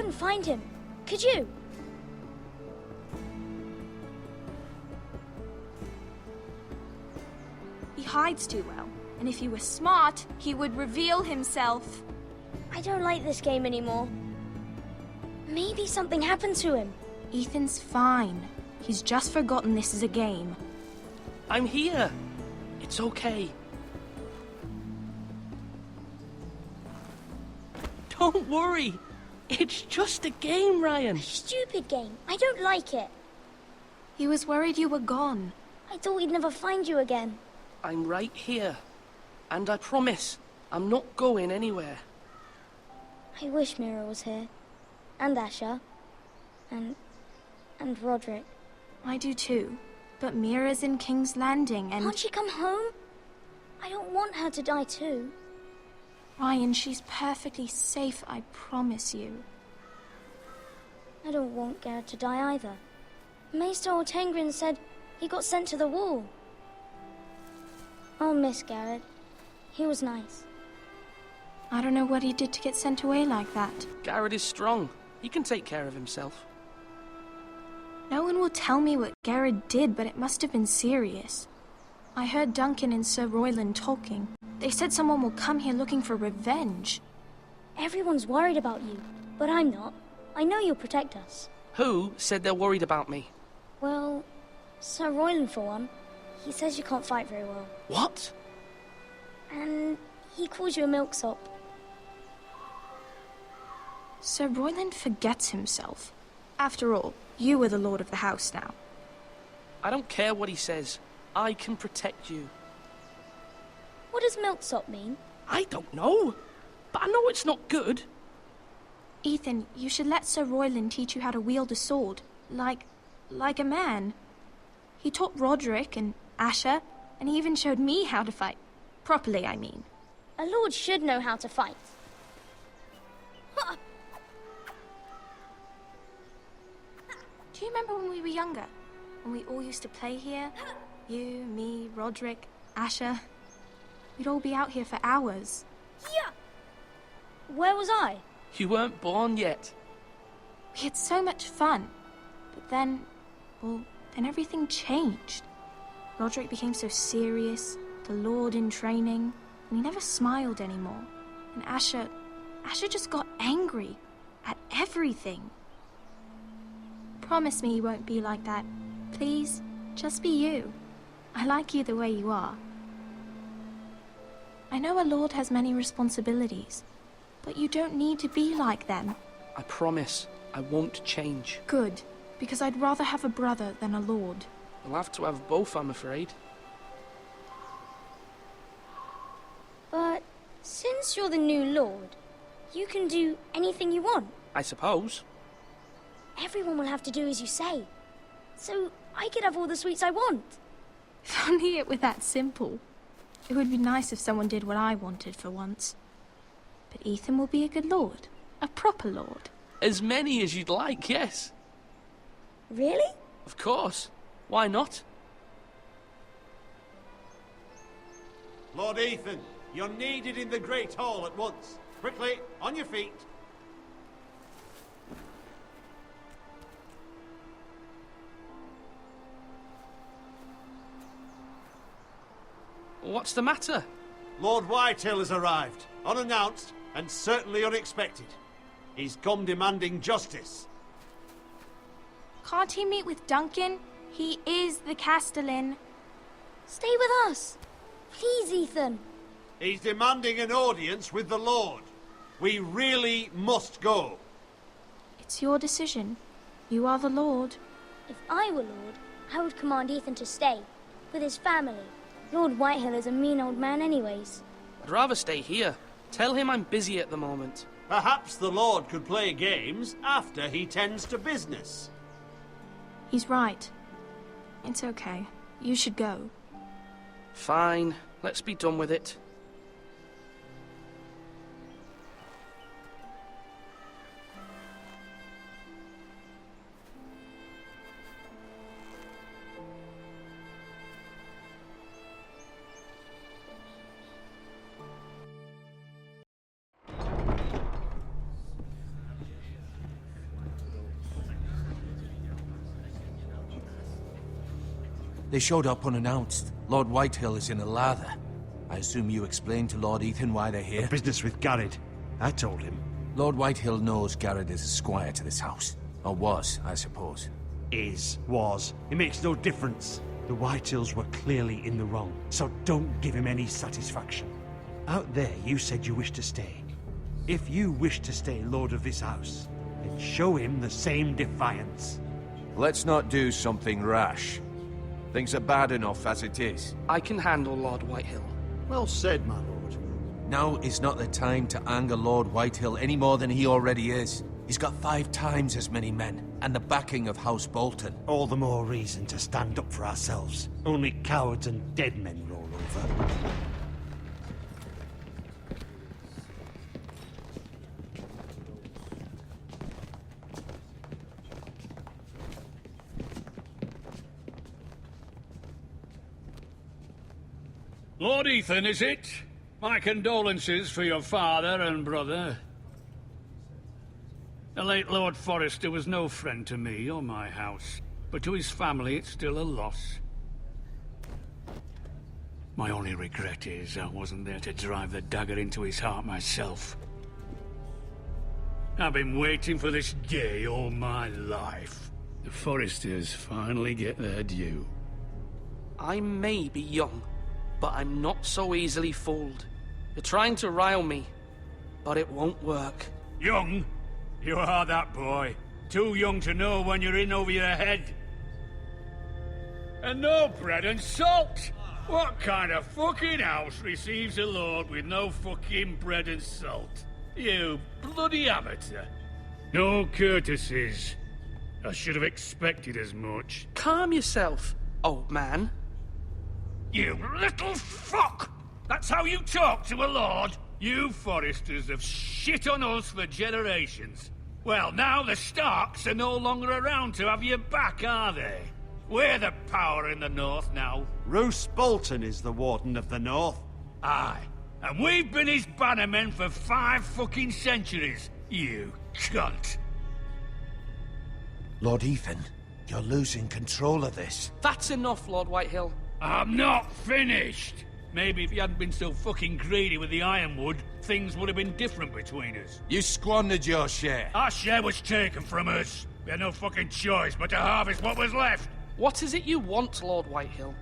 couldn't find him. Could you? He hides too well, and if he were smart, he would reveal himself. I don't like this game anymore. Maybe something happened to him. Ethan's fine. He's just forgotten this is a game. I'm here. It's okay. Don't worry. It's just a game, Ryan. Stupid game. I don't like it. He was worried you were gone. I thought we'd never find you again. I'm right here. And I promise, I'm not going anywhere. I wish Mira was here. And Asher. And Roderick. I do too. But Mira's in King's Landing and... Can't she come home? I don't want her to die too. Ryan, she's perfectly safe, I promise you. I don't want Garrett to die either. Maester Ortengrin said he got sent to the wall. I'll miss Garrett. He was nice. I don't know what he did to get sent away like that. Garrett is strong. He can take care of himself. No one will tell me what Garrett did, but it must have been serious. I heard Duncan and Sir Royland talking. They said someone will come here looking for revenge. Everyone's worried about you, but I'm not. I know you'll protect us. Who said they're worried about me? Well, Sir Royland for one. He says you can't fight very well. What? And he calls you a milksop. Sir Royland forgets himself. After all, you are the lord of the house now. I don't care what he says. I can protect you. What does milksop mean? I don't know. But I know it's not good. Ethan, you should let Sir Royland teach you how to wield a sword. Like a man. He taught Roderick and Asher, and he even showed me how to fight. Properly, I mean. A lord should know how to fight. Do you remember when we were younger? When we all used to play here? You, me, Roderick, Asher. We'd all be out here for hours. Yeah. Where was I? You weren't born yet. We had so much fun. But then, then everything changed. Roderick became so serious, the Lord in training, and he never smiled anymore. And Asher just got angry at everything. Promise me you won't be like that. Please, just be you. I like you the way you are. I know a lord has many responsibilities, but you don't need to be like them. I promise I won't change. Good, because I'd rather have a brother than a lord. I'll have to have both, I'm afraid. But since you're the new lord, you can do anything you want. I suppose. Everyone will have to do as you say. So I could have all the sweets I want. If only it were that simple. It would be nice if someone did what I wanted for once. But Ethan will be a good lord. A proper lord. As many as you'd like, yes. Really? Of course. Why not? Lord Ethan, you're needed in the Great Hall at once. Quickly, on your feet. What's the matter? Lord Whitetail has arrived, unannounced and certainly unexpected. He's come demanding justice. Can't he meet with Duncan? He is the Castellan. Stay with us. Please, Ethan. He's demanding an audience with the Lord. We really must go. It's your decision. You are the lord. If I were lord, I would command Ethan to stay, with his family. Lord Whitehill is a mean old man anyways. I'd rather stay here. Tell him I'm busy at the moment. Perhaps the Lord could play games after he tends to business. He's right. It's okay. You should go. Fine. Let's be done with it. They showed up unannounced. Lord Whitehill is in a lather. I assume you explained to Lord Ethan why they're here? Business with Garrett. I told him. Lord Whitehill knows Garrett is a squire to this house. Or was, I suppose. Was. It makes no difference. The Whitehills were clearly in the wrong, so don't give him any satisfaction. Out there, you said you wished to stay. If you wish to stay Lord of this house, then show him the same defiance. Let's not do something rash. Things are bad enough as it is. I can handle Lord Whitehill. Well said, my lord. Now is not the time to anger Lord Whitehill any more than he already is. He's got 5 times as many men, and the backing of House Bolton. All the more reason to stand up for ourselves. Only cowards and dead men roll over. Lord Ethan, is it? My condolences for your father and brother. The late Lord Forrester was no friend to me or my house, but to his family it's still a loss. My only regret is I wasn't there to drive the dagger into his heart myself. I've been waiting for this day all my life. The Forresters finally get their due. I may be young, but I'm not so easily fooled. You're trying to rile me, but it won't work. Young? You are that boy. Too young to know when you're in over your head. And no bread and salt! What kind of fucking house receives a lord with no fucking bread and salt? You bloody amateur. No courtesies. I should have expected as much. Calm yourself, old man. You little fuck! That's how you talk to a lord? You Forresters have shit on us for generations. Well, now the Starks are no longer around to have your back, are they? We're the power in the north now. Roose Bolton is the Warden of the North. Aye. And we've been his bannermen for 5 fucking centuries, you cunt. Lord Ethan, you're losing control of this. That's enough, Lord Whitehill. I'm not finished. Maybe if you hadn't been so fucking greedy with the ironwood, things would have been different between us. You squandered your share. Our share was taken from us. We had no fucking choice but to harvest what was left. What is it you want, Lord Whitehill?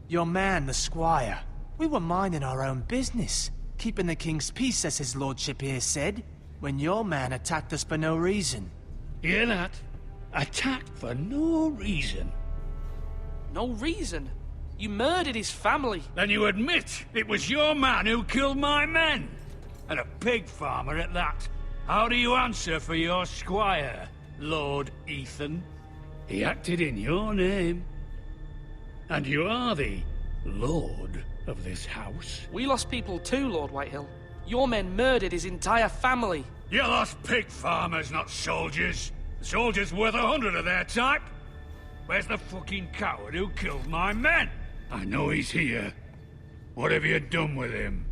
Your man, the squire. We were minding our own business, keeping the king's peace, as his lordship here said, when your man attacked us for no reason. Hear that? Attacked for no reason. No reason? You murdered his family. Then you admit it was your man who killed my men. And a pig farmer at that. How do you answer for your squire, Lord Ethan? He acted in your name. And you are the lord of this house. We lost people too, Lord Whitehill. Your men murdered his entire family. You lost pig farmers, not soldiers. The soldiers worth 100 of their type. Where's the fucking coward who killed my men? I know he's here. What have you done with him?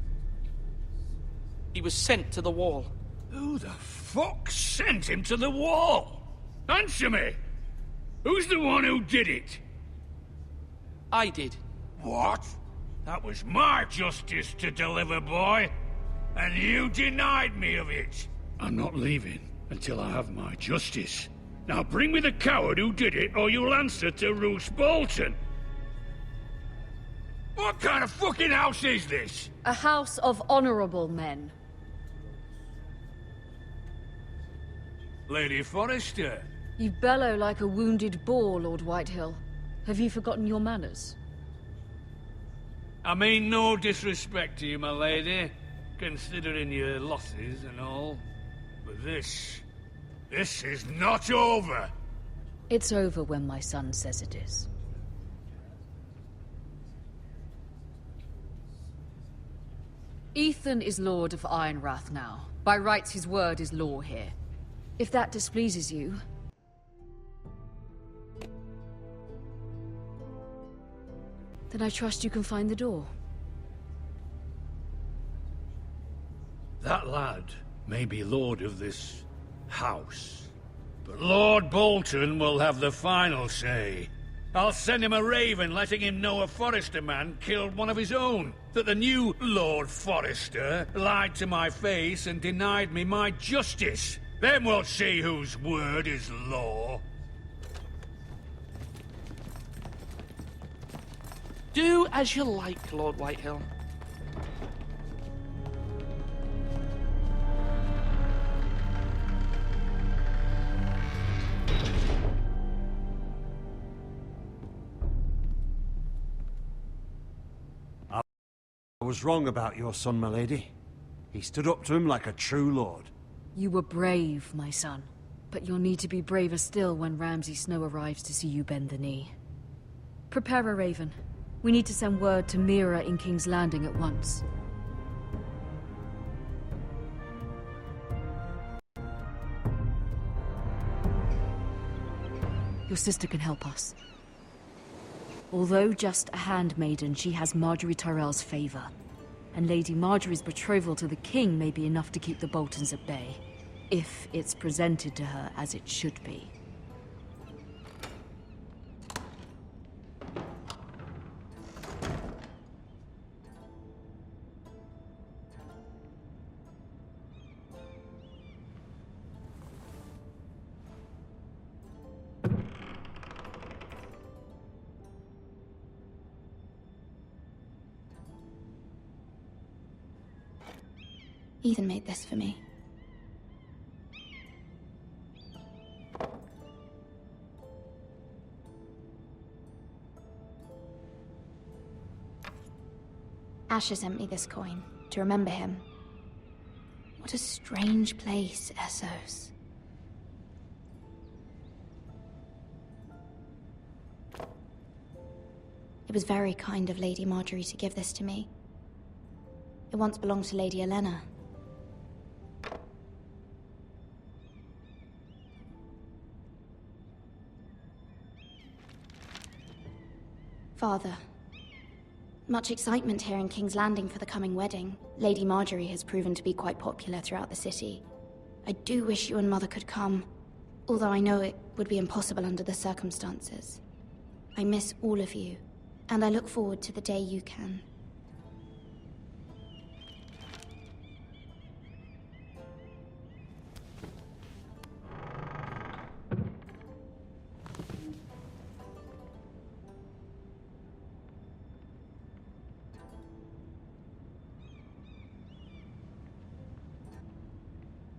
He was sent to the wall. Who the fuck sent him to the wall? Answer me! Who's the one who did it? I did. What? That was my justice to deliver, boy. And you denied me of it. I'm not leaving until I have my justice. Now bring me the coward who did it, or you'll answer to Roose Bolton. What kind of fucking house is this? A house of honorable men. Lady Forrester. You bellow like a wounded boar, Lord Whitehill. Have you forgotten your manners? I mean no disrespect to you, my lady, considering your losses and all. But this is not over. It's over when my son says it is. Ethan is Lord of Ironrath now. By rights, his word is law here. If that displeases you... then I trust you can find the door. That lad may be lord of this house, but Lord Bolton will have the final say. I'll send him a raven letting him know a Forrester man killed one of his own. That the new Lord Forrester lied to my face and denied me my justice. Then we'll see whose word is law. Do as you like, Lord Whitehill. I was wrong about your son, my lady. He stood up to him like a true lord. You were brave, my son. But you'll need to be braver still when Ramsay Snow arrives to see you bend the knee. Prepare a raven. We need to send word to Mira in King's Landing at once. Your sister can help us. Although just a handmaiden, she has Marjorie Tyrell's favor. And Lady Marjorie's betrothal to the king may be enough to keep the Boltons at bay. If it's presented to her as it should be. Ethan made this for me. Asher sent me this coin to remember him. What a strange place, Essos. It was very kind of Lady Marjorie to give this to me. It once belonged to Lady Elena. Father, much excitement here in King's Landing for the coming wedding. Lady Marjorie has proven to be quite popular throughout the city. I do wish you and Mother could come, although I know it would be impossible under the circumstances. I miss all of you, and I look forward to the day you can.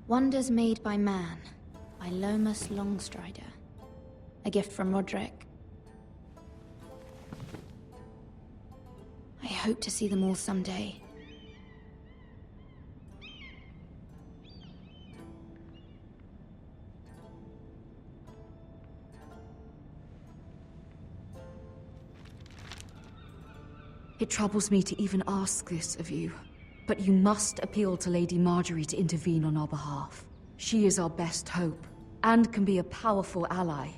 Wonders Made by Man, by Lomas Longstrider. A gift from Roderick. I hope to see them all someday. It troubles me to even ask this of you. But you must appeal to Lady Marjorie to intervene on our behalf. She is our best hope, and can be a powerful ally.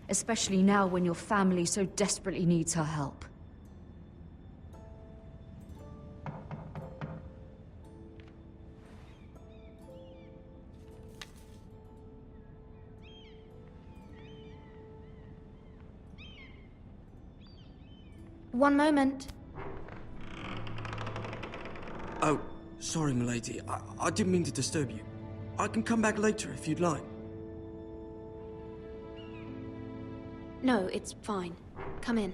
Especially now when your family so desperately needs her help. One moment. Oh, sorry, milady. I didn't mean to disturb you. I can come back later if you'd like. No, it's fine. Come in.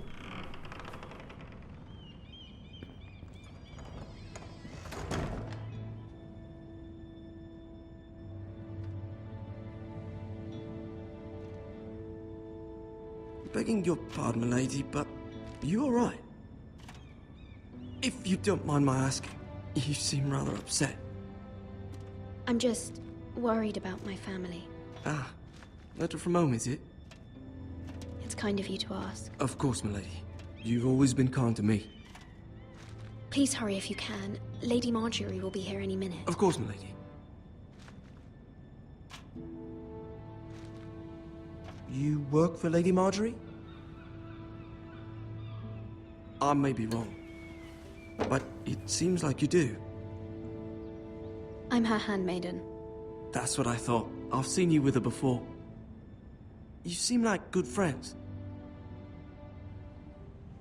Begging your pardon, milady, but are you alright? If you don't mind my asking, you seem rather upset. I'm just worried about my family. Ah, letter from home, is it? It's kind of you to ask. Of course, milady. You've always been kind to me. Please hurry if you can. Lady Marjorie will be here any minute. Of course, milady. You work for Lady Marjorie? I may be wrong, but it seems like you do. I'm her handmaiden. That's what I thought. I've seen you with her before. You seem like good friends.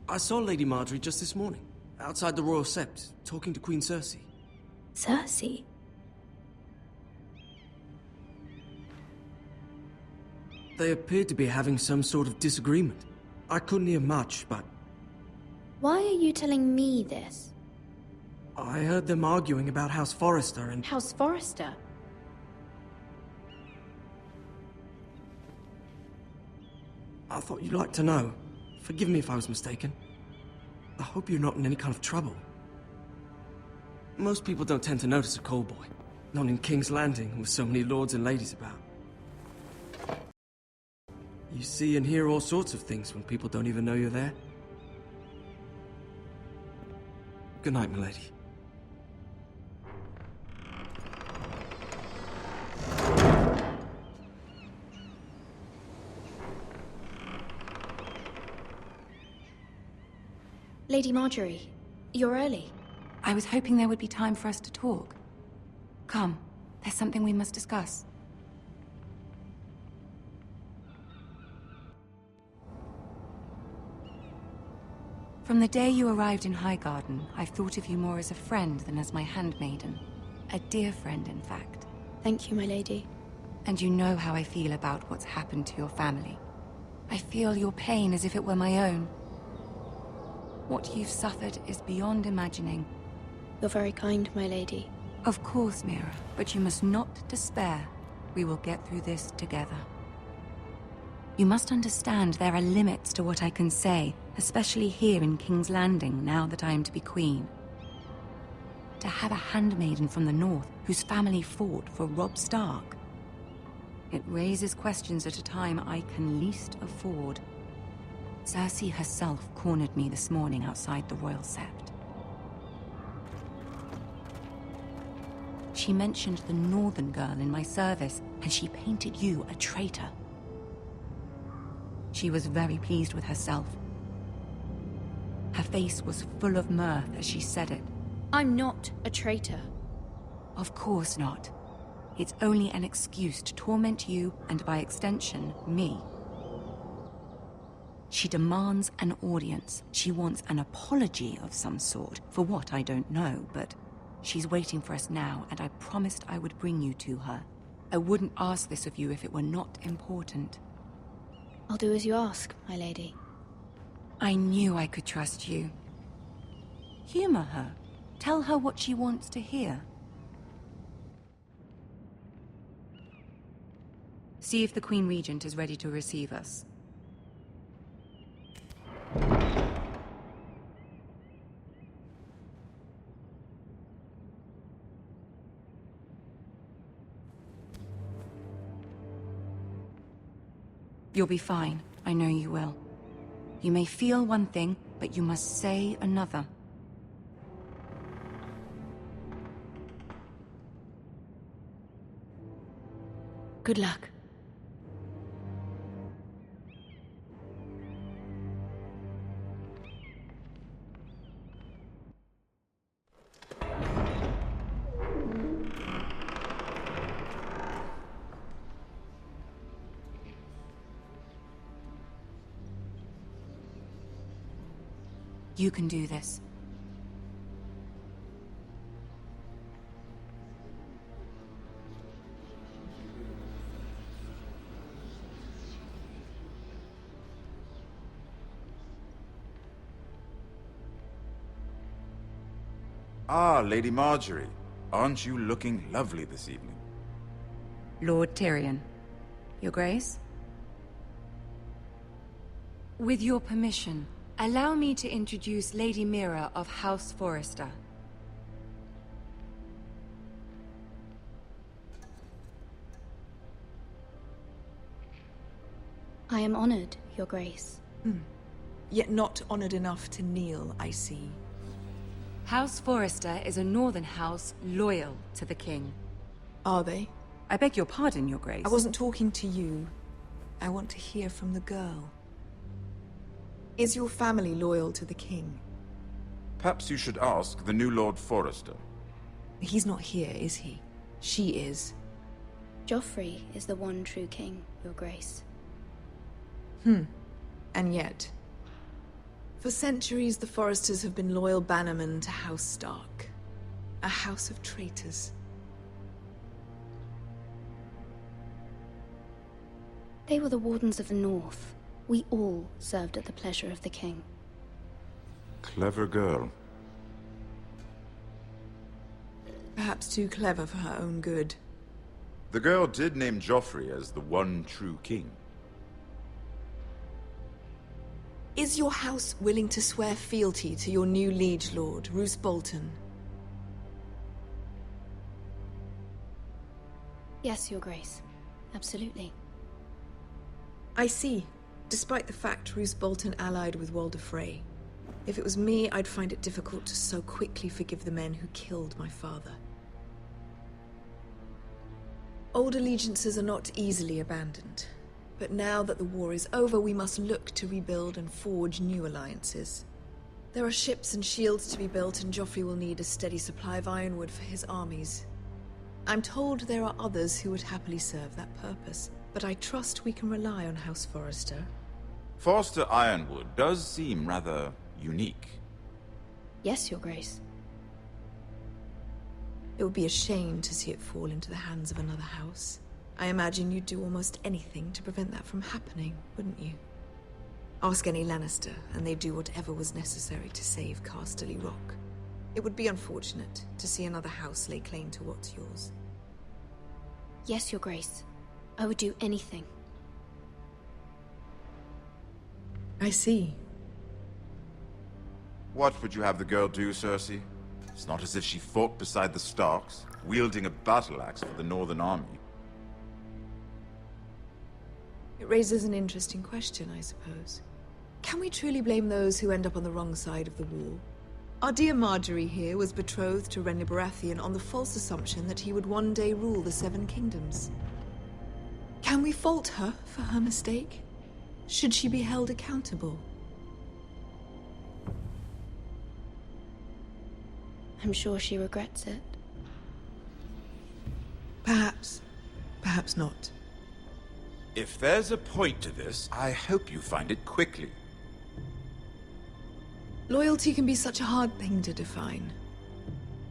I saw Lady Marjorie just this morning, outside the Royal Sept, talking to Queen Cersei. Cersei? They appeared to be having some sort of disagreement. I couldn't hear much, but Why are you telling me this? I heard them arguing about House Forrester and... House Forrester? I thought you'd like to know. Forgive me if I was mistaken. I hope you're not in any kind of trouble. Most people don't tend to notice a call boy. Not in King's Landing, with so many lords and ladies about. You see and hear all sorts of things when people don't even know you're there. Good night, milady. Lady Marjorie, you're early. I was hoping there would be time for us to talk. Come, there's something we must discuss. From the day you arrived in Highgarden, I've thought of you more as a friend than as my handmaiden. A dear friend, in fact. Thank you, my lady. And you know how I feel about what's happened to your family. I feel your pain as if it were my own. What you've suffered is beyond imagining. You're very kind, my lady. Of course, Mira, but you must not despair. We will get through this together. You must understand there are limits to what I can say, especially here in King's Landing, now that I am to be queen. To have a handmaiden from the north whose family fought for Robb Stark. It raises questions at a time I can least afford. Cersei herself cornered me this morning outside the Royal Sept. She mentioned the northern girl in my service, and she painted you a traitor. She was very pleased with herself. Her face was full of mirth as she said it. I'm not a traitor. Of course not. It's only an excuse to torment you, and by extension, me. She demands an audience. She wants an apology of some sort. For what, I don't know, but she's waiting for us now, and I promised I would bring you to her. I wouldn't ask this of you if it were not important. I'll do as you ask, my lady. I knew I could trust you. Humor her. Tell her what she wants to hear. See if the Queen Regent is ready to receive us. You'll be fine. I know you will. You may feel one thing, but you must say another. Good luck. You can do this. Ah, Lady Marjorie. Aren't you looking lovely this evening? Lord Tyrion. Your Grace? With your permission, allow me to introduce Lady Mira of House Forrester. I am honored, Your Grace. Yet not honored enough to kneel, I see. House Forrester is a northern house loyal to the king. Are they? I beg your pardon, Your Grace. I wasn't talking to you. I want to hear from the girl. Is your family loyal to the king? Perhaps you should ask the new Lord Forrester. He's not here, is he? She is. Joffrey is the one true king, Your Grace. And yet, for centuries the Foresters have been loyal bannermen to House Stark. A house of traitors. They were the Wardens of the North. We all served at the pleasure of the king. Clever girl. Perhaps too clever for her own good. The girl did name Joffrey as the one true king. Is your house willing to swear fealty to your new liege lord, Roose Bolton? Yes, Your Grace. Absolutely. I see. Despite the fact Roose Bolton allied with Walder Frey. If it was me, I'd find it difficult to so quickly forgive the men who killed my father. Old allegiances are not easily abandoned. But now that the war is over, we must look to rebuild and forge new alliances. There are ships and shields to be built, and Joffrey will need a steady supply of ironwood for his armies. I'm told there are others who would happily serve that purpose, but I trust we can rely on House Forrester. Forster Ironwood does seem rather unique. Yes, Your Grace. It would be a shame to see it fall into the hands of another house. I imagine you'd do almost anything to prevent that from happening, wouldn't you? Ask any Lannister, and they'd do whatever was necessary to save Casterly Rock. It would be unfortunate to see another house lay claim to what's yours. Yes, Your Grace. I would do anything. I see. What would you have the girl do, Cersei? It's not as if she fought beside the Starks, wielding a battle axe for the Northern Army. It raises an interesting question, I suppose. Can we truly blame those who end up on the wrong side of the wall? Our dear Marjorie here was betrothed to Renly Baratheon on the false assumption that he would one day rule the Seven Kingdoms. Can we fault her for her mistake? Should she be held accountable? I'm sure she regrets it. Perhaps. Perhaps not. If there's a point to this, I hope you find it quickly. Loyalty can be such a hard thing to define.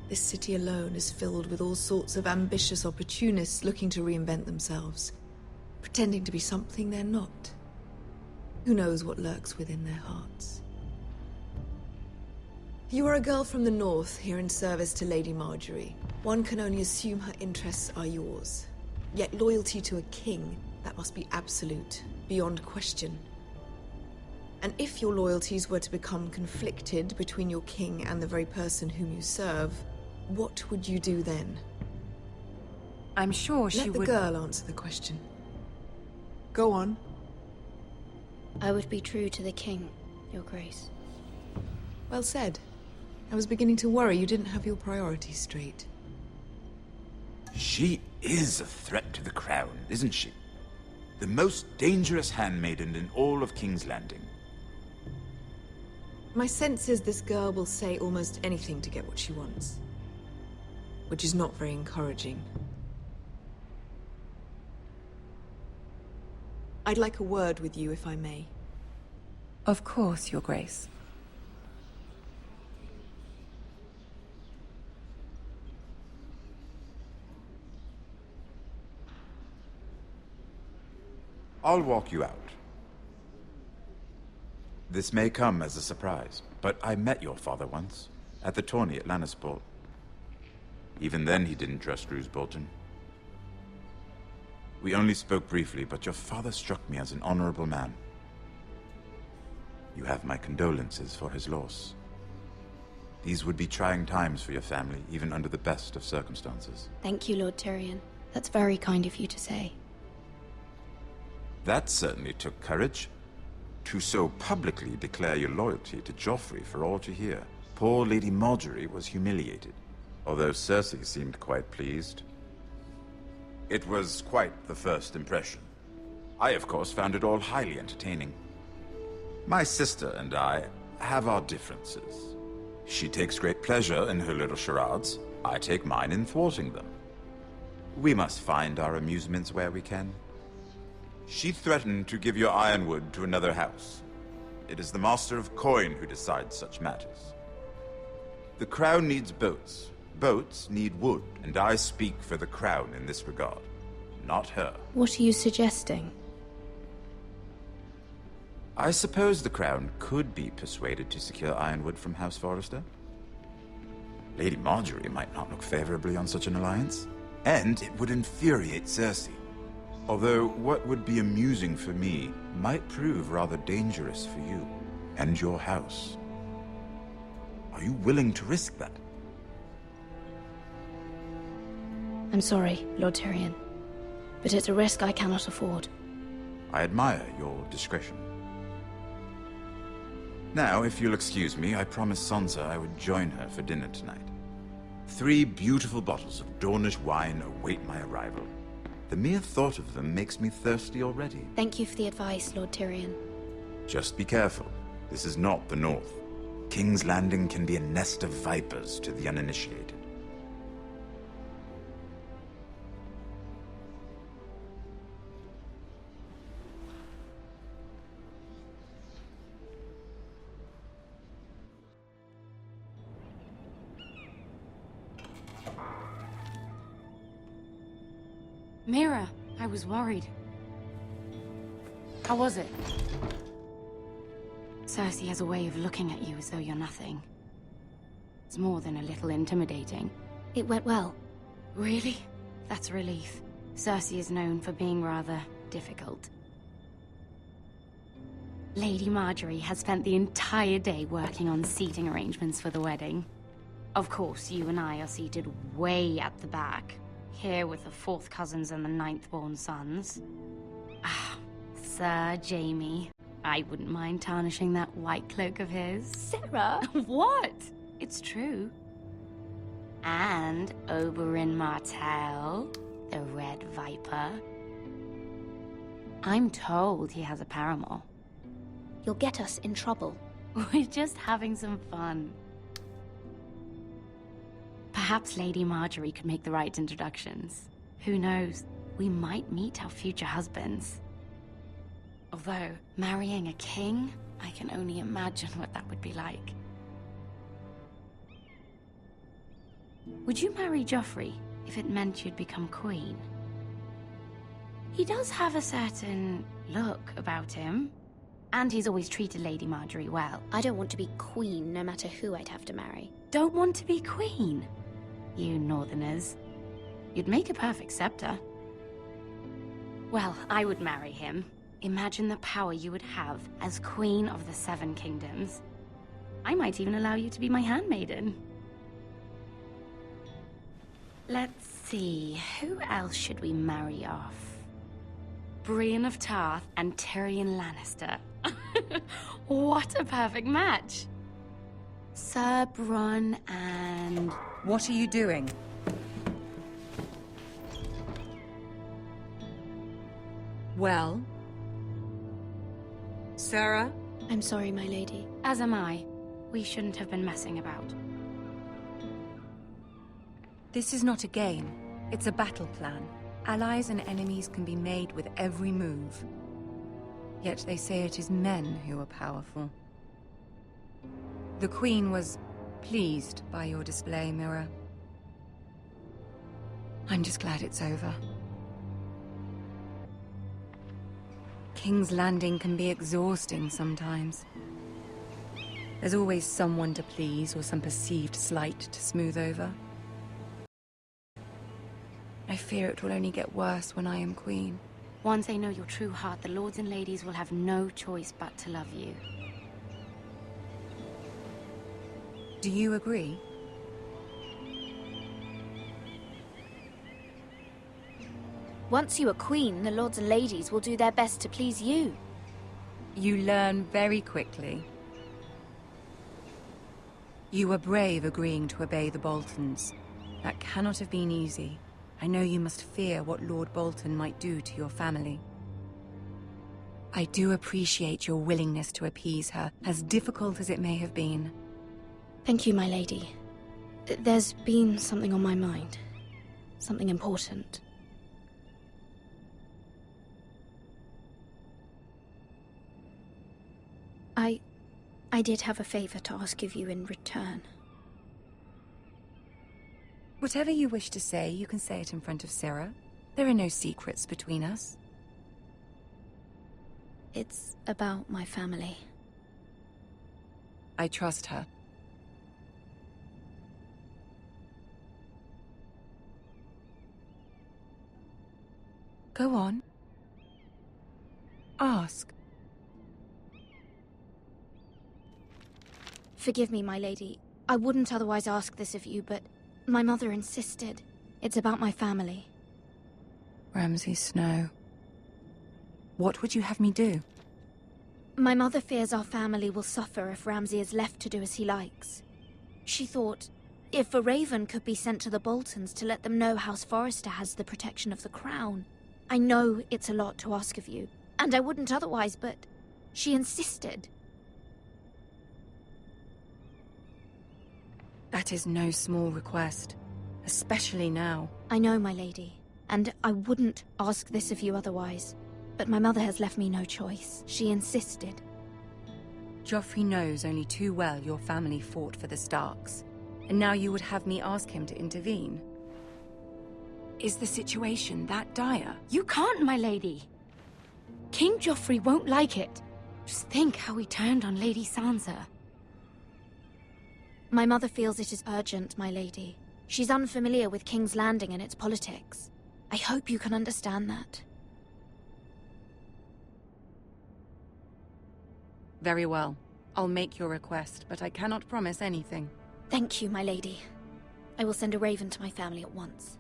This city alone is filled with all sorts of ambitious opportunists looking to reinvent themselves, pretending to be something they're not. Who knows what lurks within their hearts? You are a girl from the north, here in service to Lady Marjorie. One can only assume her interests are yours. Yet loyalty to a king, that must be absolute, beyond question. And if your loyalties were to become conflicted between your king and the very person whom you serve, what would you do then? I'm sure she would... Let the girl answer the question. Go on. I would be true to the king, Your Grace. Well said. I was beginning to worry you didn't have your priorities straight. She is a threat to the crown, isn't she? The most dangerous handmaiden in all of King's Landing. My sense is this girl will say almost anything to get what she wants. Which is not very encouraging. I'd like a word with you, if I may. Of course, Your Grace. I'll walk you out. This may come as a surprise, but I met your father once, at the tourney at Lannisport. Even then he didn't trust Roose Bolton. We only spoke briefly, but your father struck me as an honorable man. You have my condolences for his loss. These would be trying times for your family, even under the best of circumstances. Thank you, Lord Tyrion. That's very kind of you to say. That certainly took courage. To so publicly declare your loyalty to Joffrey for all to hear. Poor Lady Marjorie was humiliated, although Cersei seemed quite pleased. It was quite the first impression. I, of course, found it all highly entertaining. My sister and I have our differences. She takes great pleasure in her little charades. I take mine in thwarting them. We must find our amusements where we can. She threatened to give your ironwood to another house. It is the Master of Coin who decides such matters. The Crown needs boats. Boats need wood, and I speak for the Crown in this regard, not her. What are you suggesting? I suppose the Crown could be persuaded to secure ironwood from House Forrester. Lady Marjorie might not look favorably on such an alliance, and it would infuriate Cersei. Although what would be amusing for me might prove rather dangerous for you and your house. Are you willing to risk that? I'm sorry, Lord Tyrion, but it's a risk I cannot afford. I admire your discretion. Now, if you'll excuse me, I promised Sansa I would join her for dinner tonight. 3 beautiful bottles of Dornish wine await my arrival. The mere thought of them makes me thirsty already. Thank you for the advice, Lord Tyrion. Just be careful. This is not the North. King's Landing can be a nest of vipers to the uninitiated. Mira, I was worried. How was it? Cersei has a way of looking at you as though you're nothing. It's more than a little intimidating. It went well. Really? That's a relief. Cersei is known for being rather difficult. Lady Marjorie has spent the entire day working on seating arrangements for the wedding. Of course, you and I are seated way at the back. Here with the 4th cousins and the 9th-born sons. Ah, Sir Jaime. I wouldn't mind tarnishing that white cloak of his. Sarah! What? It's true. And Oberyn Martell, the Red Viper. I'm told he has a paramour. You'll get us in trouble. We're just having some fun. Perhaps Lady Marjorie could make the right introductions. Who knows? We might meet our future husbands. Although, marrying a king, I can only imagine what that would be like. Would you marry Joffrey if it meant you'd become queen? He does have a certain look about him. And he's always treated Lady Marjorie well. I don't want to be queen, no matter who I'd have to marry. Don't want to be queen? You Northerners. You'd make a perfect scepter. Well, I would marry him. Imagine the power you would have as Queen of the 7 Kingdoms. I might even allow you to be my handmaiden. Let's see, who else should we marry off? Brienne of Tarth and Tyrion Lannister. What a perfect match! Sir Bronn and... What are you doing? Well? Sarah? I'm sorry, my lady. As am I. We shouldn't have been messing about. This is not a game. It's a battle plan. Allies and enemies can be made with every move. Yet they say it is men who are powerful. The Queen was pleased by your display, Mira. I'm just glad it's over. King's Landing can be exhausting sometimes. There's always someone to please or some perceived slight to smooth over. I fear it will only get worse when I am queen. Once they know your true heart, the lords and ladies will have no choice but to love you. Do you agree? Once you are queen, the lords and ladies will do their best to please you. You learn very quickly. You were brave agreeing to obey the Boltons. That cannot have been easy. I know you must fear what Lord Bolton might do to your family. I do appreciate your willingness to appease her, as difficult as it may have been. Thank you, my lady. There's been something on my mind. Something important. I did have a favor to ask of you in return. Whatever you wish to say, you can say it in front of Sarah. There are no secrets between us. It's about my family. I trust her. Go on. Ask. Forgive me, my lady. I wouldn't otherwise ask this of you, but my mother insisted. It's about my family. Ramsay Snow. What would you have me do? My mother fears our family will suffer if Ramsay is left to do as he likes. She thought, if a raven could be sent to the Boltons to let them know House Forrester has the protection of the crown. I know it's a lot to ask of you, and I wouldn't otherwise, but she insisted. That is no small request, especially now. I know, my lady, and I wouldn't ask this of you otherwise. But my mother has left me no choice. She insisted. Joffrey knows only too well your family fought for the Starks, and now you would have me ask him to intervene. Is the situation that dire? You can't, my lady. King Joffrey won't like it. Just think how he turned on Lady Sansa. My mother feels it is urgent, my lady. She's unfamiliar with King's Landing and its politics. I hope you can understand that. Very well. I'll make your request, but I cannot promise anything. Thank you, my lady. I will send a raven to my family at once.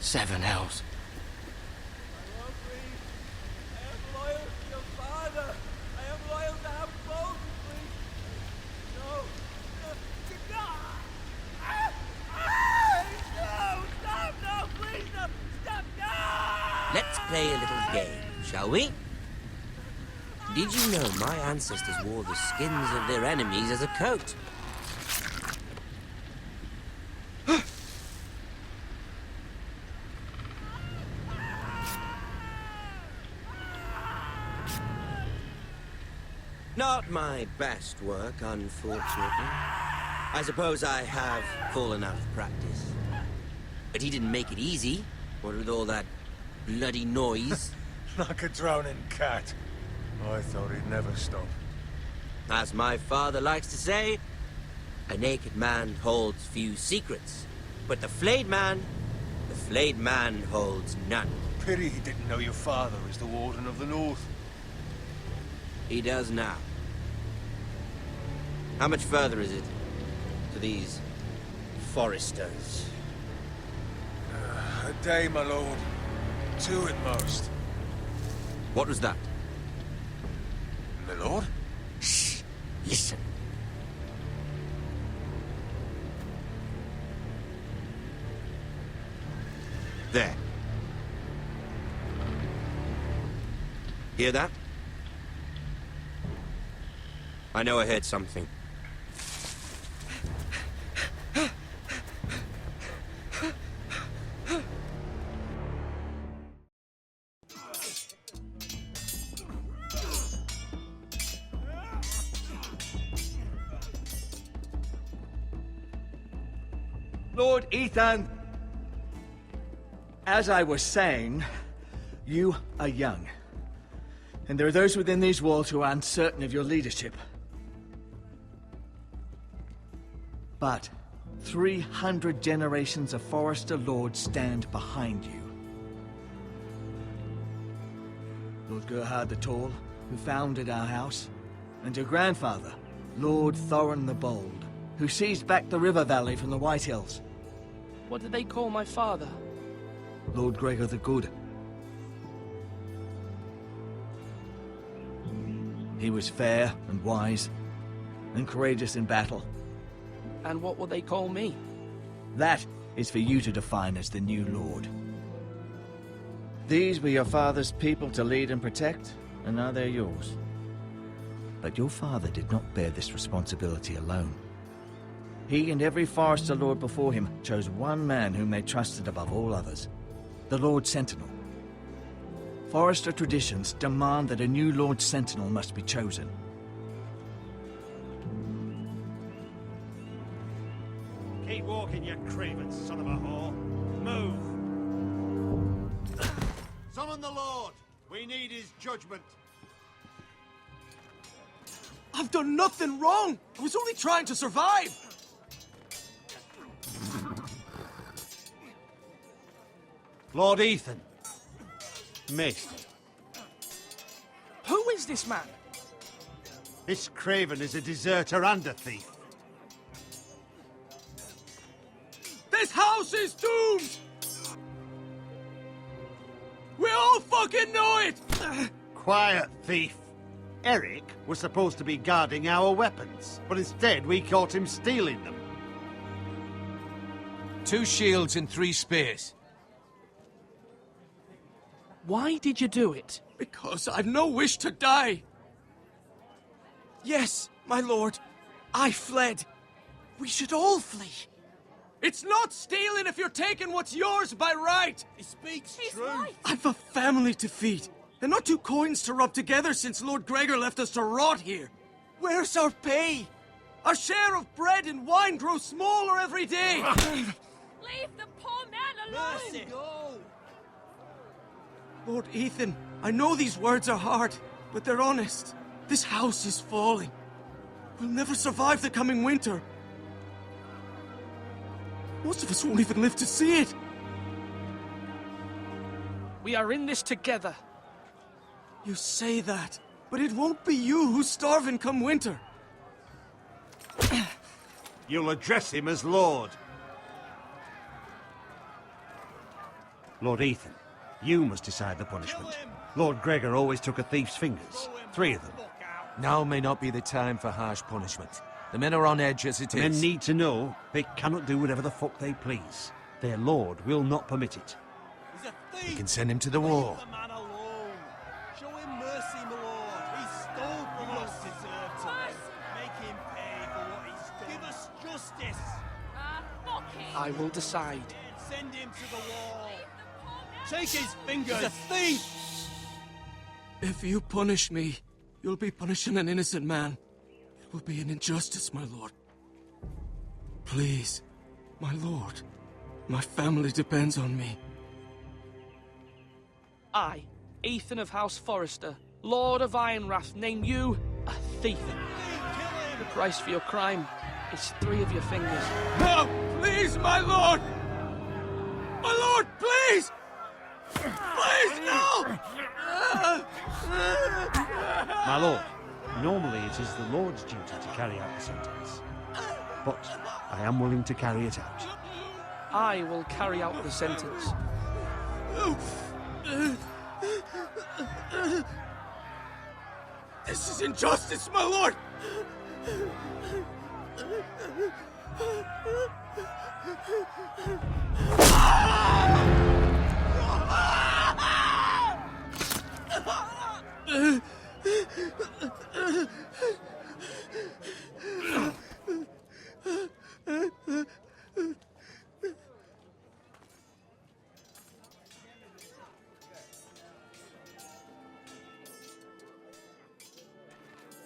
Seven hells. Let's play a little game, shall we? Did you know my ancestors wore the skins of their enemies as a coat? Not my best work, unfortunately. I suppose I have fallen out of practice. But he didn't make it easy, what with all that bloody noise. Like a droning cat. I thought he'd never stop. As my father likes to say, a naked man holds few secrets. But the flayed man holds none. Pity he didn't know your father is the Warden of the North. He does now. How much further is it to these Forresters? A day, my lord. 2 at most. What was that? My lord? Shh! Listen. There. Hear that? I know I heard something. Lord Ethan, as I was saying, you are young. And there are those within these walls who are uncertain of your leadership. But 300 generations of Forrester Lords stand behind you. Lord Gerhard the Tall, who founded our house, and your grandfather, Lord Thorin the Bold, who seized back the river valley from the White Hills. What did they call my father? Lord Gregor the Good. He was fair and wise, and courageous in battle. And what will they call me? That is for you to define as the new lord. These were your father's people to lead and protect, and now they're yours. But your father did not bear this responsibility alone. He and every Forester Lord before him chose one man whom they trusted above all others, the Lord Sentinel. Forester traditions demand that a new Lord Sentinel must be chosen. Keep walking, you craven son of a whore. Move! Summon the Lord! We need his judgment. I've done nothing wrong! I was only trying to survive! Lord Ethan. Maester. Who is this man? This craven is a deserter and a thief. This house is doomed! We all fucking know it! Quiet, thief. Eric was supposed to be guarding our weapons, but instead we caught him stealing them. 2 shields and 3 spears. Why did you do it? Because I've no wish to die. Yes, my lord. I fled. We should all flee. It's not stealing if you're taking what's yours by right. He speaks true. I've a family to feed, and not 2 coins to rub together since Lord Gregor left us to rot here. Where's our pay? Our share of bread and wine grows smaller every day. Leave the poor man alone! Mercy. Go. Lord Ethan, I know these words are hard, but they're honest. This house is falling. We'll never survive the coming winter. Most of us won't even live to see it. We are in this together. You say that, but it won't be you who's starving come winter. You'll address him as Lord. Lord Ethan, you must decide the punishment. Lord Gregor always took a thief's fingers. 3 of them. Now may not be the time for harsh punishment. The men are on edge as it is. Men need to know they cannot do whatever the fuck they please. Their lord will not permit it. He's a thief. You can send him to the wall. Leave the man alone. Show him mercy, my lord. He stole from us. Deserved to make him pay for what he stole. Give us justice. Fuck him! I will decide. Send him to the wall. Take his fingers. He's a thief. If you punish me, you'll be punishing an innocent man. It will be an injustice, my lord. Please, my lord. My family depends on me. I, Ethan of House Forester, Lord of Ironwrath, name you a thief. The price for your crime is 3 of your fingers. No! Please, my lord! My lord, please! Please, no! My lord, normally it is the Lord's duty to carry out the sentence. But I am willing to carry it out. I will carry out the sentence. This is injustice, my lord!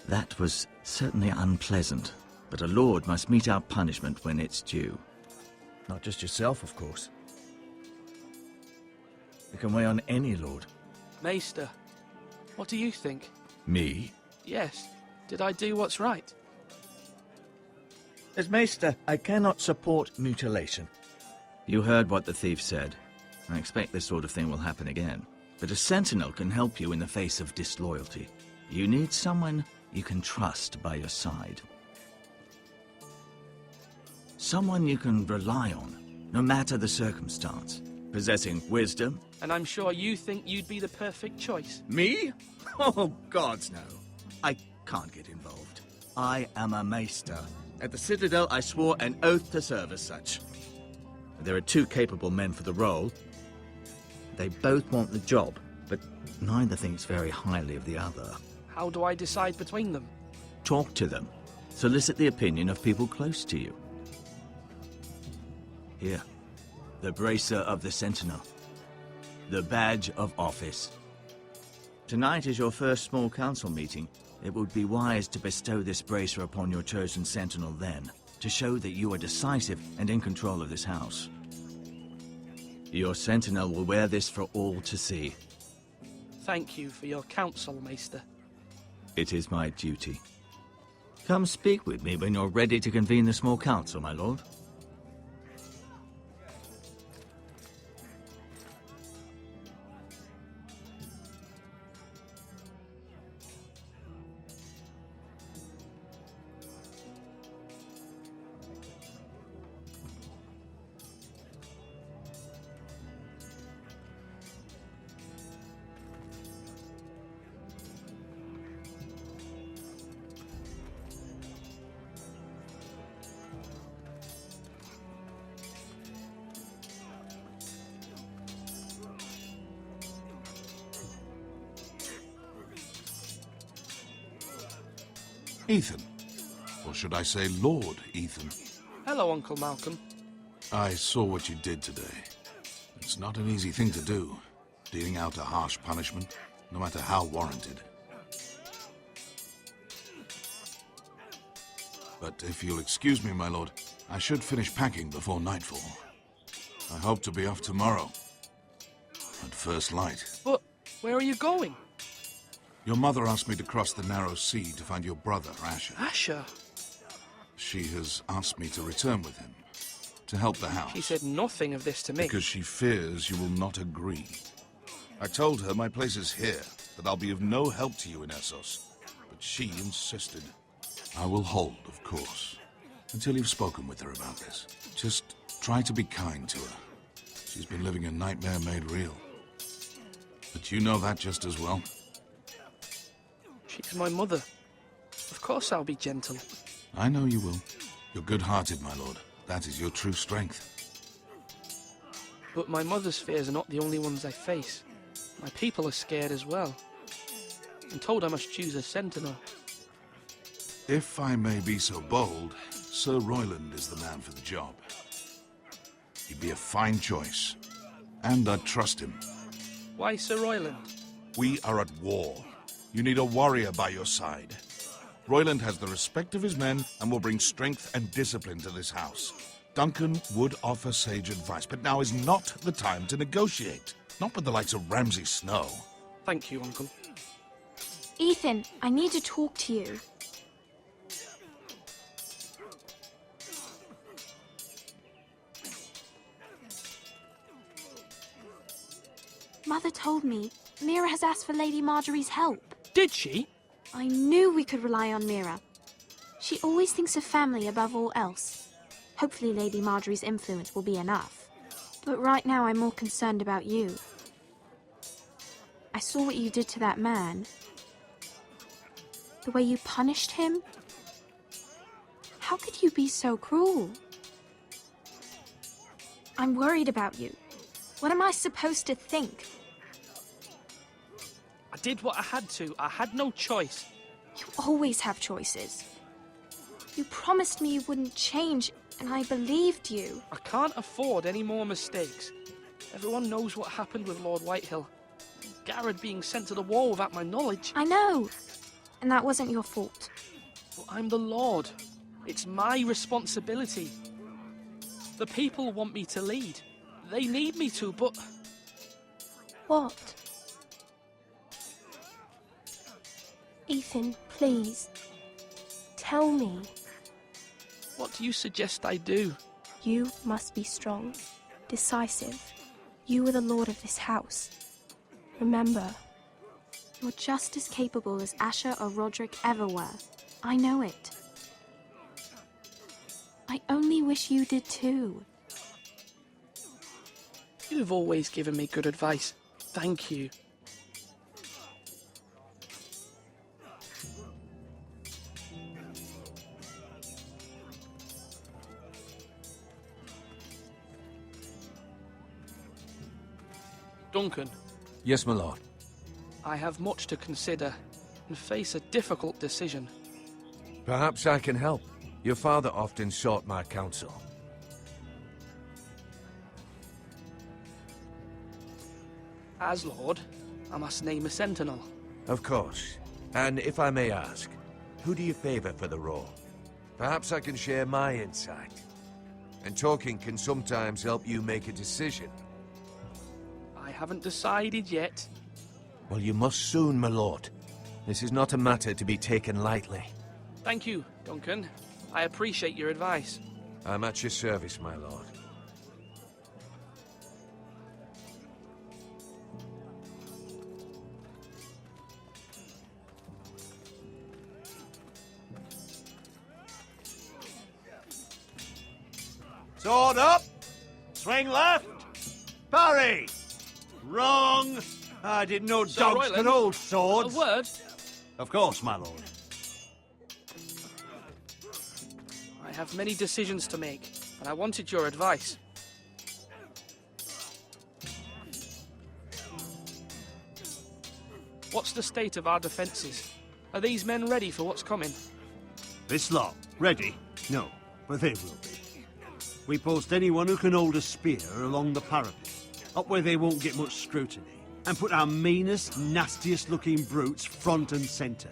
That was certainly unpleasant, but a lord must mete out punishment when it's due. Not just yourself, of course. It can weigh on any lord. Maester, what do you think? Me? Yes. Did I do what's right? As Maester, I cannot support mutilation. You heard what the thief said. I expect this sort of thing will happen again. But a sentinel can help you in the face of disloyalty. You need someone you can trust by your side. Someone you can rely on no matter the circumstance. Possessing wisdom. And I'm sure you think you'd be the perfect choice. Me? Oh, gods no. I can't get involved. I am a maester. At the Citadel, I swore an oath to serve as such. There are two capable men for the role. They both want the job, but neither thinks very highly of the other. How do I decide between them? Talk to them. Solicit the opinion of people close to you. Here. The bracer of the Sentinel. The badge of office. Tonight is your first small council meeting. It would be wise to bestow this bracer upon your chosen Sentinel then, to show that you are decisive and in control of this house. Your Sentinel will wear this for all to see. Thank you for your counsel, Maester. It is my duty. Come speak with me when you're ready to convene the small council, my lord. Ethan. Or should I say Lord Ethan? Hello, Uncle Malcolm. I saw what you did today. It's not an easy thing to do, dealing out a harsh punishment, no matter how warranted. But if you'll excuse me, my lord, I should finish packing before nightfall. I hope to be off tomorrow. At first light. But where are you going? Your mother asked me to cross the narrow sea to find your brother, Asher. Asher? She has asked me to return with him, to help the house. She said nothing of this to me. Because she fears you will not agree. I told her my place is here, that I'll be of no help to you in Essos. But she insisted. I will hold, of course, until you've spoken with her about this. Just try to be kind to her. She's been living a nightmare made real. But you know that just as well. She's my mother. Of course I'll be gentle. I know you will. You're good-hearted, my lord. That is your true strength. But my mother's fears are not the only ones I face. My people are scared as well. I'm told I must choose a sentinel. If I may be so bold, Sir Royland is the man for the job. He'd be a fine choice. And I'd trust him. Why Sir Royland? We are at war. You need a warrior by your side. Royland has the respect of his men and will bring strength and discipline to this house. Duncan would offer sage advice, but now is not the time to negotiate. Not with the likes of Ramsay Snow. Thank you, Uncle. Ethan, I need to talk to you. Mother told me Mira has asked for Lady Marjorie's help. Did she? I knew we could rely on Mira. She always thinks of family above all else. Hopefully Lady Marjorie's influence will be enough. But right now I'm more concerned about you. I saw what you did to that man. The way you punished him. How could you be so cruel? I'm worried about you. What am I supposed to think? I did what I had to. I had no choice. You always have choices. You promised me you wouldn't change, and I believed you. I can't afford any more mistakes. Everyone knows what happened with Lord Whitehill. Garrett being sent to the war without my knowledge. I know. And that wasn't your fault. But I'm the Lord. It's my responsibility. The people want me to lead. They need me to, but... What? Ethan, please. Tell me. What do you suggest I do? You must be strong, decisive. You are the lord of this house. Remember, you're just as capable as Asher or Roderick ever were. I know it. I only wish you did too. You've always given me good advice. Thank you. Duncan. Yes, my lord. I have much to consider and face a difficult decision. Perhaps I can help. Your father often sought my counsel. As Lord, I must name a sentinel. Of course. And if I may ask, who do you favor for the role? Perhaps I can share my insight. And talking can sometimes help you make a decision. I haven't decided yet. Well, you must soon, my lord. This is not a matter to be taken lightly. Thank you, Duncan. I appreciate your advice. I'm at your service, my lord. Sword up! Swing left! Parry! Wrong! I didn't know Sir dogs Royland, could hold swords. A word? Of course, my lord. I have many decisions to make, and I wanted your advice. What's the state of our defences? Are these men ready for what's coming? This lot, ready? No, but they will be. We post anyone who can hold a spear along the parapet, up where they won't get much scrutiny, and put our meanest, nastiest looking brutes front and centre.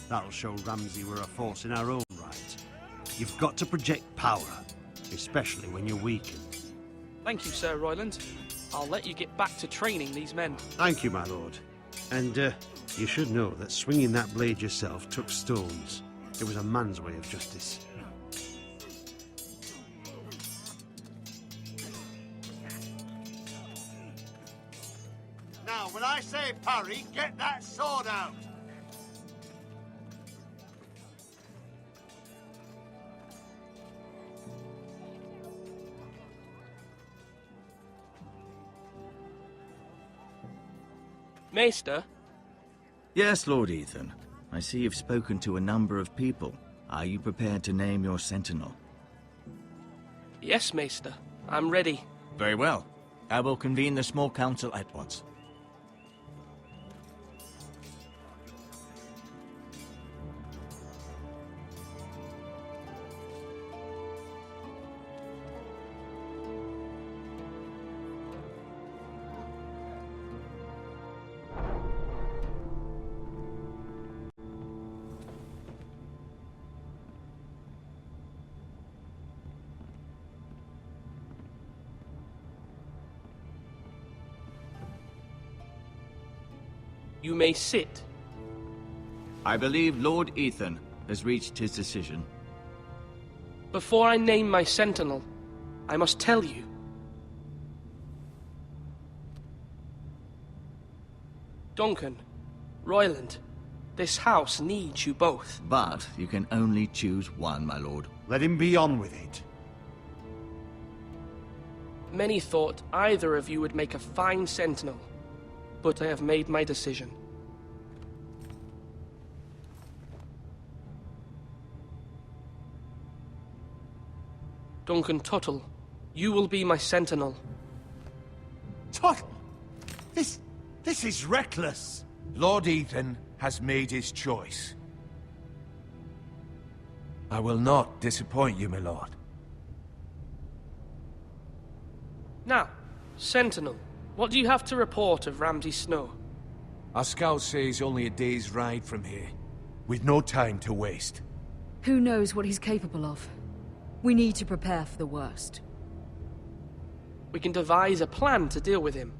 That'll show Ramsay we're a force in our own right. You've got to project power, especially when you're weakened. Thank you, Sir Royland. I'll let you get back to training these men. Thank you, my lord. And, you should know that swinging that blade yourself took stones. It was a man's way of justice. Now, when I say parry, get that sword out! Maester? Yes, Lord Ethan. I see you've spoken to a number of people. Are you prepared to name your sentinel? Yes, Maester. I'm ready. Very well. I will convene the small council at once. You may sit. I believe Lord Ethan has reached his decision. Before I name my sentinel, I must tell you. Duncan, Royland, this house needs you both. But you can only choose one, my lord. Let him be on with it. Many thought either of you would make a fine sentinel, but I have made my decision. Duncan Tuttle, you will be my sentinel. Tuttle? This is reckless. Lord Ethan has made his choice. I will not disappoint you, my lord. Now, sentinel, what do you have to report of Ramsay Snow? Our scouts say he's only a day's ride from here, with no time to waste. Who knows what he's capable of? We need to prepare for the worst. We can devise a plan to deal with him.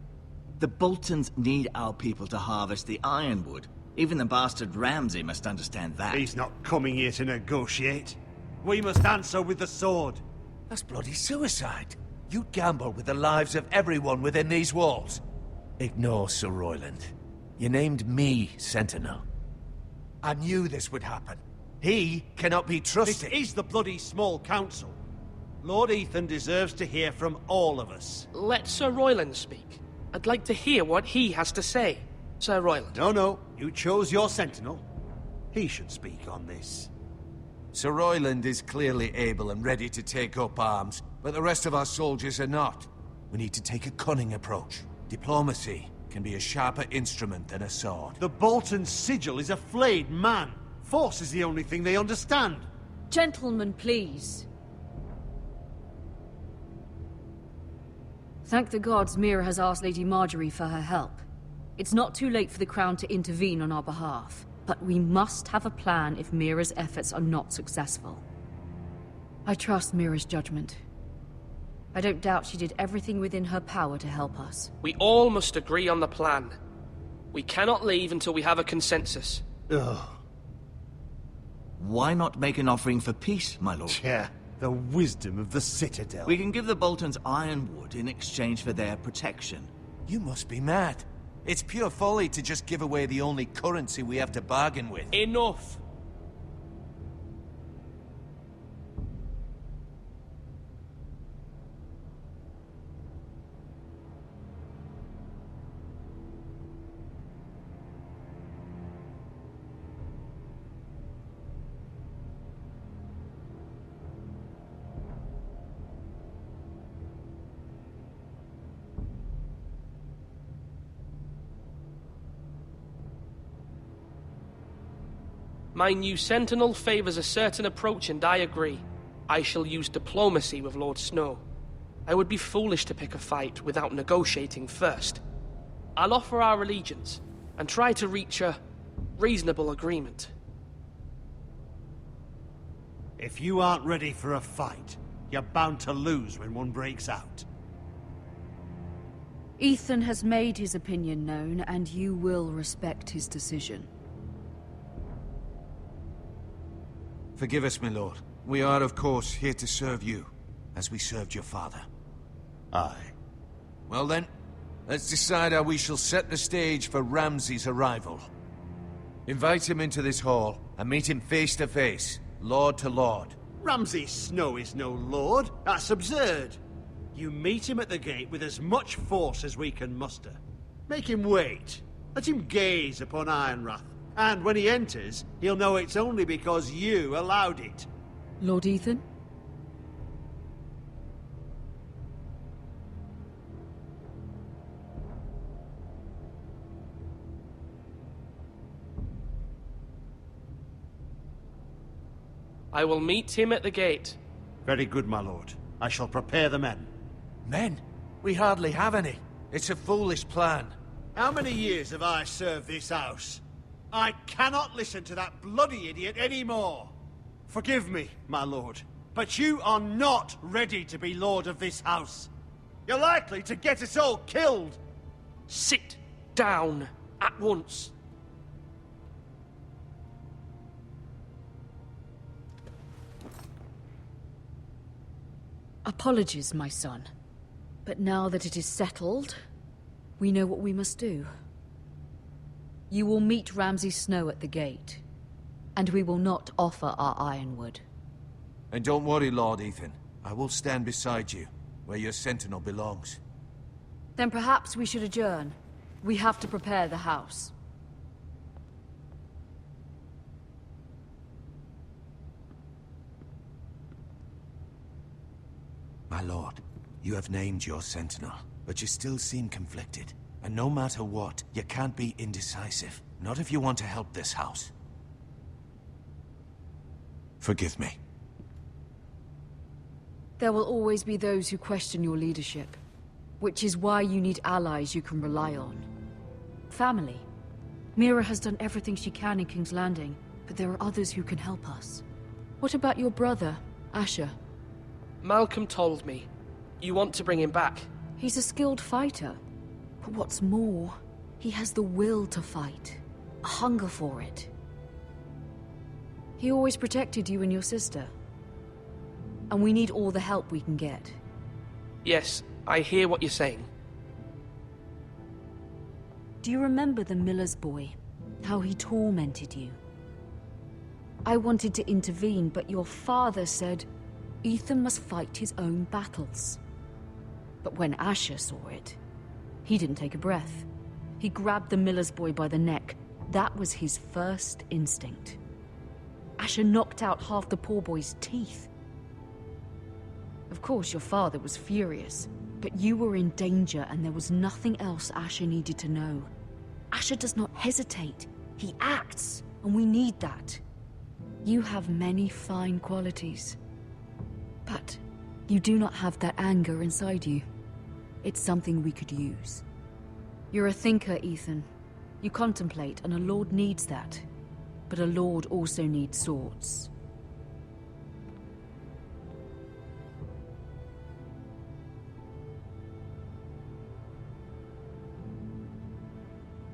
The Boltons need our people to harvest the ironwood. Even the bastard Ramsay must understand that. He's not coming here to negotiate. We must answer with the sword. That's bloody suicide. You'd gamble with the lives of everyone within these walls. Ignore Sir Royland. You named me Sentinel. I knew this would happen. He cannot be trusted. This is the bloody small council. Lord Ethan deserves to hear from all of us. Let Sir Royland speak. I'd like to hear what he has to say. Sir Royland. No. You chose your sentinel. He should speak on this. Sir Royland is clearly able and ready to take up arms, but the rest of our soldiers are not. We need to take a cunning approach. Diplomacy can be a sharper instrument than a sword. The Bolton sigil is a flayed man. Force is the only thing they understand. Gentlemen, please. Thank the gods Mira has asked Lady Marjorie for her help. It's not too late for the Crown to intervene on our behalf, but we must have a plan if Mira's efforts are not successful. I trust Mira's judgment. I don't doubt she did everything within her power to help us. We all must agree on the plan. We cannot leave until we have a consensus. Ugh. Why not make an offering for peace, my lord? Yeah, the wisdom of the Citadel. We can give the Boltons ironwood in exchange for their protection. You must be mad. It's pure folly to just give away the only currency we have to bargain with. Enough! My new sentinel favors a certain approach, and I agree. I shall use diplomacy with Lord Snow. I would be foolish to pick a fight without negotiating first. I'll offer our allegiance, and try to reach a reasonable agreement. If you aren't ready for a fight, you're bound to lose when one breaks out. Ethan has made his opinion known, and you will respect his decision. Forgive us, my lord. We are, of course, here to serve you, as we served your father. Aye. Well then, let's decide how we shall set the stage for Ramsay's arrival. Invite him into this hall, and meet him face to face, lord to lord. Ramsay Snow is no lord. That's absurd. You meet him at the gate with as much force as we can muster. Make him wait. Let him gaze upon Ironrath. And when he enters, he'll know it's only because you allowed it. Lord Ethan? I will meet him at the gate. Very good, my lord. I shall prepare the men. Men? We hardly have any. It's a foolish plan. How many years have I served this house? I cannot listen to that bloody idiot anymore. Forgive me, my lord, but you are not ready to be lord of this house. You're likely to get us all killed. Sit down at once. Apologies, my son. But now that it is settled, we know what we must do. You will meet Ramsay Snow at the gate, and we will not offer our ironwood. And don't worry, Lord Ethan. I will stand beside you, where your sentinel belongs. Then perhaps we should adjourn. We have to prepare the house. My lord, you have named your sentinel, but you still seem conflicted. And no matter what, you can't be indecisive. Not if you want to help this house. Forgive me. There will always be those who question your leadership, which is why you need allies you can rely on. Family. Mira has done everything she can in King's Landing, but there are others who can help us. What about your brother, Asher? Malcolm told me. You want to bring him back? He's a skilled fighter. But what's more, he has the will to fight. A hunger for it. He always protected you and your sister. And we need all the help we can get. Yes, I hear what you're saying. Do you remember the miller's boy? How he tormented you? I wanted to intervene, but your father said, Ethan must fight his own battles. But when Asher saw it, he didn't take a breath. He grabbed the miller's boy by the neck. That was his first instinct. Asher knocked out half the poor boy's teeth. Of course, your father was furious, but you were in danger and there was nothing else Asher needed to know. Asher does not hesitate. He acts, and we need that. You have many fine qualities, but you do not have that anger inside you. It's something we could use. You're a thinker, Ethan. You contemplate, and a lord needs that. But a lord also needs swords.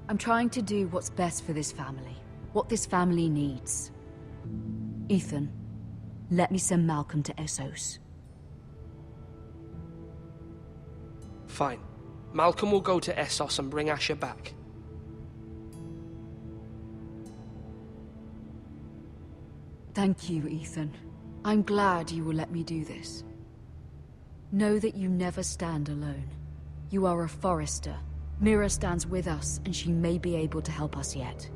I'm trying to do what's best for this family. What this family needs. Ethan, let me send Malcolm to Essos. Fine. Malcolm will go to Essos and bring Asher back. Thank you, Ethan. I'm glad you will let me do this. Know that you never stand alone. You are a Forrester. Mira stands with us, and she may be able to help us yet.